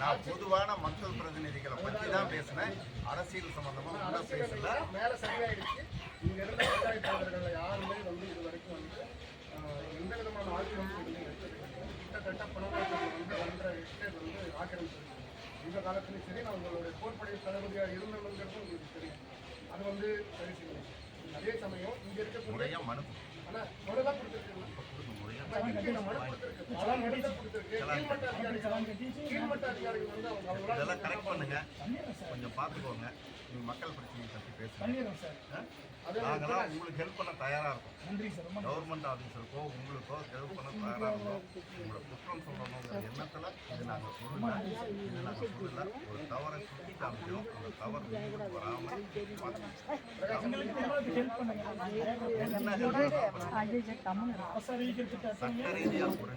நான் பொதுவான மக்கள் பிரதிநிதிகளை பற்றி தான் பேசினேன். அரசியல் சம்பந்தமாக ஒன்றும் பேசல. மேலே சரியாயிடுச்சு. இங்க இருந்த பஞ்சாயத்து தலைவர்கள் யாருமே வந்து இது வரைக்கும் வந்து எந்த விதமான ஆக்கிரமிப்பு கிட்டத்தட்ட பணவாசல் வந்து 1.5 ஹெக்டேர் வந்து ஆக்கிரமிச்சிருக்கு. இந்த காலத்துலையும் சரி, நான் உங்களுடைய போர்ப்படை தளபதியாக இருந்தவங்கிறது உங்களுக்கு தெரியும். அது வந்து சரி செய்யணும். அதே சமயம் இங்க இருக்கக்கூடிய முறையாக மனு ஆனால் மனுதான் கொடுத்துருக்கு. கீழ்மட்ட அதிகாரிகள் வந்து இதெல்லாம் கரெக்ட் பண்ணுங்க, கொஞ்சம் பார்த்துக்கோங்க. நீங்கள் மக்கள் பிரச்சனையை பற்றி பேசுங்க. நாங்களாம் உங்களுக்கு ஹெல்ப் பண்ண தயாராக இருக்கும். நன்றி சார். கவர்மெண்ட் ஆஃபீஸருக்கோ உங்களுக்கோ ஹெல்ப் பண்ண தயாராக இருக்கும். உங்களை குற்றம் சொல்லணுங்கிற எண்ணத்தில் இது நாங்கள் சொல்லல. ஒரு தவறை சுட்டி காமிக்கிறோம். அந்த தவறு மீண்டும் வராமல் ஹெல்ப் பண்ணுங்க. சட்ட ரீதியாக ஒரு